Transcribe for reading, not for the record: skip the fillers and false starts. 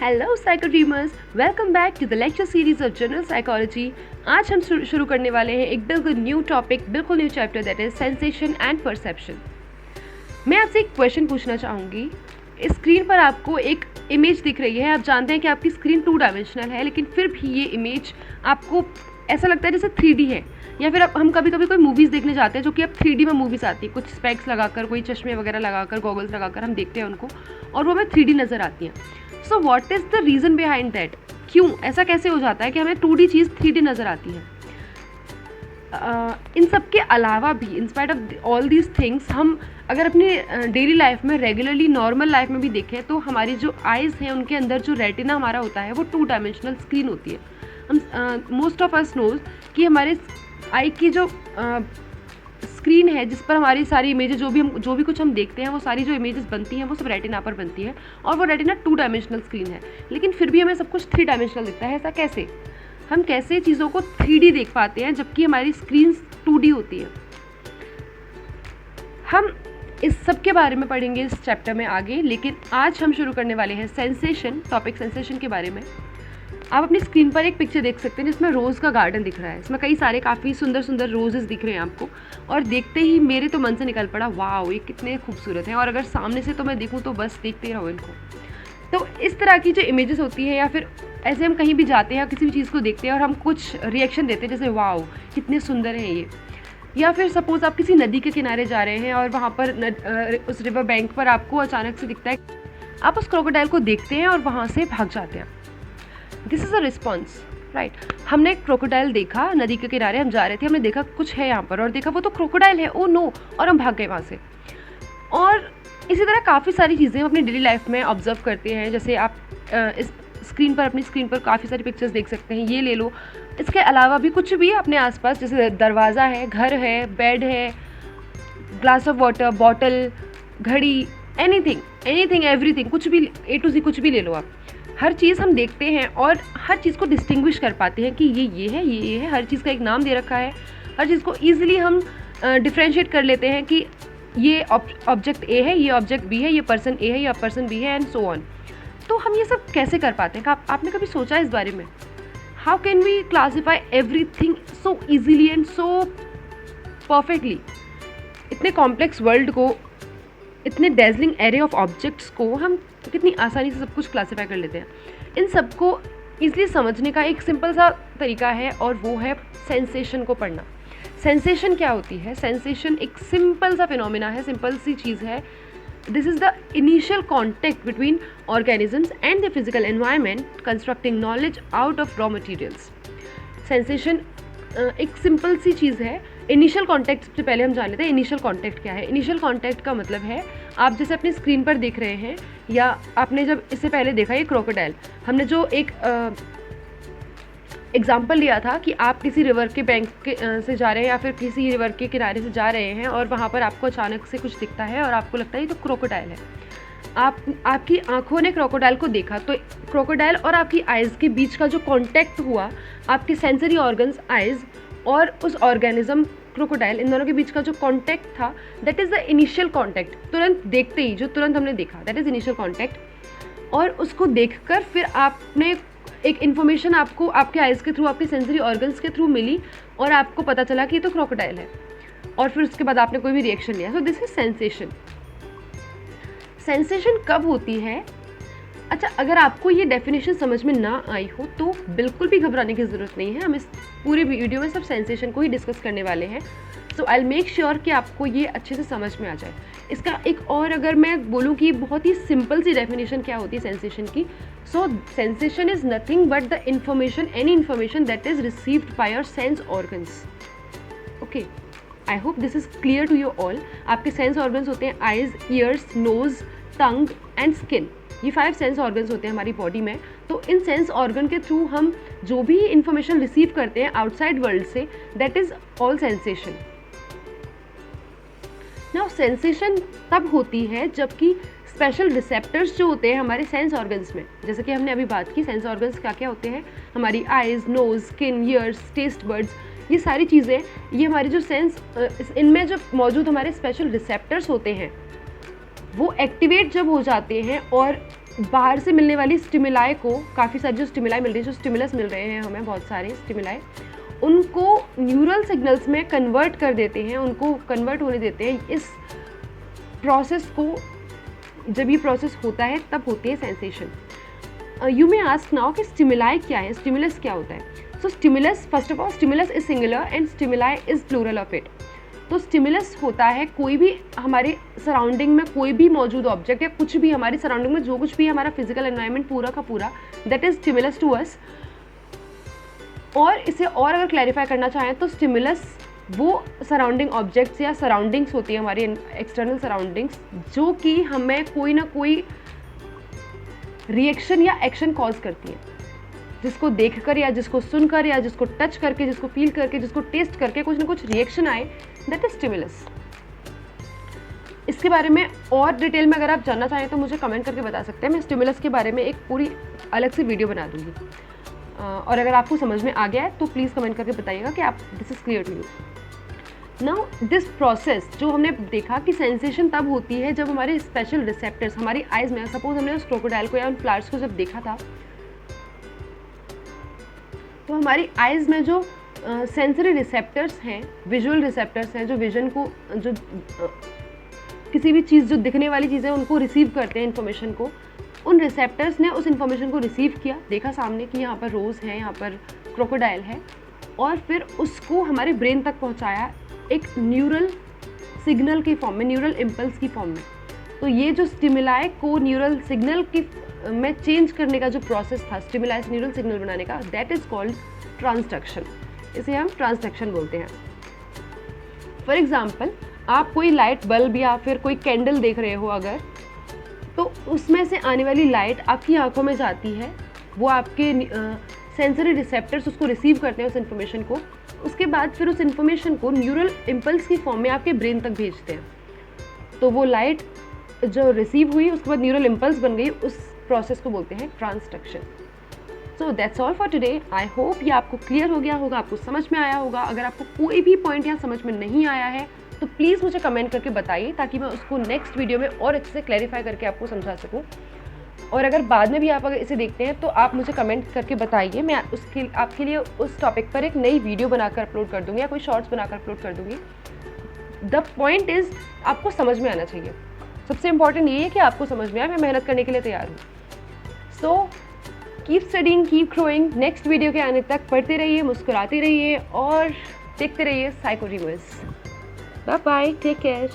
Hello psycho dreamers, welcome back to the lecture series of general psychology. आज हम शुरू करने वाले हैं एक बिल्कुल न्यू टॉपिक, बिल्कुल new chapter, that is sensation and perception. मैं आपसे एक क्वेश्चन पूछना चाहूँगी। स्क्रीन पर आपको एक इमेज दिख रही है। आप जानते हैं कि आपकी स्क्रीन 2 डायमेंशनल है, लेकिन फिर भी ये इमेज आपको ऐसा लगता है जैसे 3D है। या फिर हम कभी कभी कोई मूवीज़ देखने जाते हैं जो कि अब 3D में मूवीज़ आती है, कुछ स्पेक्स लगाकर, कोई चश्मे वगैरह लगाकर, गॉगल्स लगाकर हम देखते हैं उनको, और वो हमें 3D नज़र आती हैं। So what is the reason behind that? क्यों ऐसा कैसे हो जाता है कि हमें 2D चीज़ 3D नज़र आती है? इन सब के अलावा भी, in spite of all these things, हम अगर अपनी डेली लाइफ में, रेगुलरली नॉर्मल लाइफ में भी देखें तो हमारी जो आइज़ हैं उनके अंदर जो रेटिना हमारा होता है वो 2 डायमेंशनल स्क्रीन होती है। हम मोस्ट ऑफ अस नोज कि हमारे आई की जो स्क्रीन है जिस पर हमारी सारी इमेजेस, जो भी कुछ हम देखते हैं, वो सारी जो इमेजेस बनती हैं वो सब रेटिना पर बनती है, और वो रेटिना 2 डायमेंशनल स्क्रीन है। लेकिन फिर भी हमें सब कुछ 3 डायमेंशनल दिखता है। ऐसा कैसे? हम कैसे चीज़ों को 3D देख पाते हैं जबकि हमारी स्क्रीन 2D होती है? हम इस सब के बारे में पढ़ेंगे इस चैप्टर में आगे, लेकिन आज हम शुरू करने वाले हैं सेंसेशन, टॉपिक सेंसेशन के बारे में। आप अपनी स्क्रीन पर एक पिक्चर देख सकते हैं जिसमें रोज़ का गार्डन दिख रहा है। इसमें कई सारे काफ़ी सुंदर सुंदर रोजेस दिख रहे हैं आपको, और देखते ही मेरे तो मन से निकल पड़ा, वाह ये कितने खूबसूरत हैं, और अगर सामने से तो मैं देखूँ तो बस देखते रहो इनको। तो इस तरह की जो इमेजेस होती है, या फिर ऐसे हम कहीं भी जाते हैं, किसी भी चीज़ को देखते हैं और हम कुछ रिएक्शन देते हैं, जैसे वाह कितने सुंदर हैं ये। या फिर सपोज़ आप किसी नदी के किनारे जा रहे हैं और वहाँ पर उस रिवर बैंक पर आपको अचानक से दिखता है, आप उस क्रोकोडाइल को देखते हैं और वहाँ से भाग जाते हैं। This is a response, right. हमने क्रोकोडाइल देखा, नदी के किनारे हम जा रहे थे, हमने देखा कुछ है यहाँ पर, और देखा वो तो क्रोकोडाइल है, ओ नो, और हम भाग गए वहाँ से। और इसी तरह काफ़ी सारी चीज़ें हम अपनी डेली लाइफ में ऑब्जर्व करते हैं। जैसे आप इस स्क्रीन पर, अपनी स्क्रीन पर काफ़ी सारी पिक्चर्स देख सकते हैं, ये ले लो। इसके अलावा भी कुछ भी अपने आसपास, जैसे दरवाज़ा है, घर है, बेड है, ग्लास ऑफ वाटर, बॉटल, घड़ी, एनीथिंग एवरीथिंग, कुछ भी A to Z कुछ भी ले लो आप। हर चीज़ हम देखते हैं और हर चीज़ को डिस्टिंग्विश कर पाते हैं कि ये है, ये है। हर चीज़ का एक नाम दे रखा है। हर चीज़ को ईजिली हम डिफ्रेंशिएट कर लेते हैं कि ये ऑब्जेक्ट A है, ये ऑब्जेक्ट B है, ये पर्सन A है, ये पर्सन B है, एंड सो ऑन। तो हम ये सब कैसे कर पाते हैं? आपने कभी सोचा इस बारे में? How can we classify everything so easily and so perfectly? इतने कॉम्प्लेक्स वर्ल्ड को, इतने डेजलिंग एरे ऑफ ऑब्जेक्ट्स को हम कितनी आसानी से सब कुछ क्लासीफाई कर लेते हैं। इन सबको ईजिली समझने का एक सिंपल सा तरीका है, और वो है सेंसेशन को पढ़ना। सेंसेशन क्या होती है? सेंसेशन एक सिंपल सा फिनोमिना है, सिंपल सी चीज़ है। This is the initial contact between organisms and the physical environment constructing knowledge out of raw materials. Sensation एक सिंपल सी चीज़ है। इनिशियल कॉन्टैक्ट सबसे पहले हम जान लेते हैं। इनिशियल कॉन्टैक्ट क्या है? इनिशियल कॉन्टैक्ट का मतलब है, आप जैसे अपनी स्क्रीन पर देख रहे हैं, या आपने जब इससे पहले देखा ये क्रोकोडाइल, हमने जो एक एग्जाम्पल लिया था कि आप किसी रिवर के बैंक से जा रहे हैं, या फिर किसी रिवर के किनारे से जा रहे हैं, और वहाँ पर आपको अचानक से कुछ दिखता है और आपको लगता है ये तो क्रोकोडाइल है। आपकी आंखों ने क्रोकोडाइल को देखा, तो क्रोकोडाइल और आपकी आइज़ के बीच का जो कांटेक्ट हुआ, आपके सेंसरी ऑर्गन्स, आइज़ और उस ऑर्गेनिज्म क्रोकोडाइल, इन दोनों के बीच का जो कांटेक्ट था, that is the initial contact. तुरंत देखते ही, जो तुरंत हमने देखा, दैट इज़ इनिशियल कांटेक्ट। और उसको देखकर फिर आपने एक इन्फॉर्मेशन आपको आपके आइज़ के थ्रू, आपके सेंसरी ऑर्गन्स के थ्रू मिली, और आपको पता चला कि ये तो क्रोकोडाइल है, और फिर उसके बाद आपने कोई भी रिएक्शन लिया। So this is sensation. Sensation कब होती है? अच्छा, अगर आपको ये डेफिनेशन समझ में ना आई हो तो बिल्कुल भी घबराने की ज़रूरत नहीं है। हम इस पूरे वीडियो में सब सेंसेशन को ही डिस्कस करने वाले हैं। सो आई विल मेक श्योर कि आपको ये अच्छे से समझ में आ जाए। इसका एक और, अगर मैं बोलूँ कि बहुत ही सिंपल सी डेफिनेशन क्या होती है सेंसेशन की, so sensation is nothing but the information, any information that is received by your sense organs. Okay, I hope this is clear to you all. आपके सेंस ऑर्गन्स होते हैं eyes, ears, nose, tongue and skin. ये 5 sense organs होते हैं हमारी body में। तो in sense organ के थ्रू हम जो भी इंफॉर्मेशन रिसीव करते हैं आउटसाइड वर्ल्ड से, that is all sensation. Now sensation तब होती है जबकि स्पेशल रिसेप्टर्स जो होते हैं हमारे सेंस ऑर्गन्स में, जैसे कि हमने अभी बात की, सेंस ऑर्गन्स क्या क्या होते हैं, हमारी eyes, nose, skin, ears, taste buds, ये सारी चीज़ें, ये हमारी जो इनमें जो मौजूद हमारे स्पेशल रिसेप्टर्स होते हैं, वो एक्टिवेट जब हो जाते हैं और बाहर से मिलने वाली स्टिमुलाई को, काफ़ी सारी जो स्टिमुलाई मिल रही है, जो स्टिमुलस मिल रहे हैं हमें, बहुत सारे स्टिमुलाई, उनको न्यूरल सिग्नल्स में कन्वर्ट कर देते हैं, उनको कन्वर्ट होने देते हैं। इस प्रोसेस को, जब ये प्रोसेस होता है तब होती है sensation. You may ask now कि स्टिमुलाई क्या है, स्टिमुलस क्या होता है। So stimulus, first of all stimulus is singular and stimuli is plural of it. तो स्टिमुलस होता है कोई भी हमारे सराउंडिंग में कोई भी मौजूद ऑब्जेक्ट या कुछ भी हमारी सराउंडिंग में जो कुछ भी हमारा फिजिकल एनवायरनमेंट पूरा का पूरा, that is stimulus to us. और इसे और अगर क्लैरिफाई करना चाहें तो स्टिमुलस वो सराउंडिंग ऑब्जेक्ट्स या सराउंडिंग्स होती है हमारी एक्सटर्नल सराउंडिंग्स, जो कि हमें कोई ना कोई रिएक्शन या एक्शन कॉज करती है, जिसको देखकर या जिसको सुनकर या जिसको टच करके, जिसको फील करके, जिसको टेस्ट करके कुछ ना कुछ रिएक्शन आए, दैट इज स्टिमुलस। इसके बारे में और डिटेल में अगर आप जानना चाहें तो मुझे कमेंट करके बता सकते हैं, मैं स्टिमुलस के बारे में एक पूरी अलग से वीडियो बना दूंगी। और अगर आपको समझ में आ गया है तो प्लीज़ कमेंट करके बताइएगा कि आप this is clear to you. Now this process जो हमने देखा कि सेंसेशन तब होती है जब हमारे स्पेशल रिसेप्टर्स हमारी आइज़ में, सपोज हमने उस क्रोकोडाइल को या उन फ्लावर्स को जब देखा था तो हमारी आइज़ में जो सेंसरी रिसेप्टर्स हैं, विजुअल रिसेप्टर्स हैं, जो विजन को, जो किसी भी चीज़, जो दिखने वाली चीज़ें उनको रिसीव करते हैं इन्फॉर्मेशन को, उन रिसेप्टर्स ने उस इन्फॉर्मेशन को रिसीव किया, देखा सामने कि यहाँ पर रोज़ है, यहाँ पर क्रोकोडाइल है, और फिर उसको हमारे ब्रेन तक पहुँचाया एक न्यूरल सिग्नल की फॉर्म में, न्यूरल इम्पल्स की फॉर्म में। तो ये जो स्टिमुलाई को न्यूरल सिग्नल की में चेंज करने का जो प्रोसेस था, स्टिमुलाई से न्यूरल सिग्नल बनाने का, दैट इज़ कॉल्ड ट्रांसडक्शन। इसे हम ट्रांसडक्शन बोलते हैं। फॉर एग्जाम्पल, आप कोई लाइट बल्ब या फिर कोई कैंडल देख रहे हो अगर, तो उसमें से आने वाली लाइट आपकी आंखों में जाती है, वो आपके सेंसरी रिसेप्टर्स उसको रिसीव करते हैं उस इन्फॉर्मेशन को, उसके बाद फिर उस इन्फॉर्मेशन को न्यूरल इम्पल्स की फॉर्म में आपके ब्रेन तक भेजते हैं। तो वो लाइट जो रिसीव हुई उसके बाद न्यूरल इम्पल्स बन गई, उस प्रोसेस को बोलते हैं transduction. So that's all for today. I hope ये आपको क्लियर हो गया होगा, आपको समझ में आया होगा। अगर आपको कोई भी पॉइंट यहाँ समझ में नहीं आया है तो प्लीज़ मुझे कमेंट करके बताइए, ताकि मैं उसको नेक्स्ट वीडियो में और अच्छे से क्लैरिफाई करके आपको समझा सकूँ। और अगर बाद में भी आप अगर इसे देखते हैं तो आप मुझे कमेंट करके बताइए, मैं उसके आपके लिए उस टॉपिक पर एक नई वीडियो बनाकर अपलोड कर दूँगी या कोई शॉर्ट्स बनाकर अपलोड कर दूँगी। द पॉइंट इज़ आपको समझ में आना चाहिए। सबसे इम्पॉर्टेंट ये है कि आपको समझ में आए, मैं मेहनत करने के लिए तैयार हूँ। So keep studying, keep growing. Next video के आने तक पढ़ते रहिए, मुस्कुराते रहिए और देखते रहिए psycho rivers. Bye bye, take care.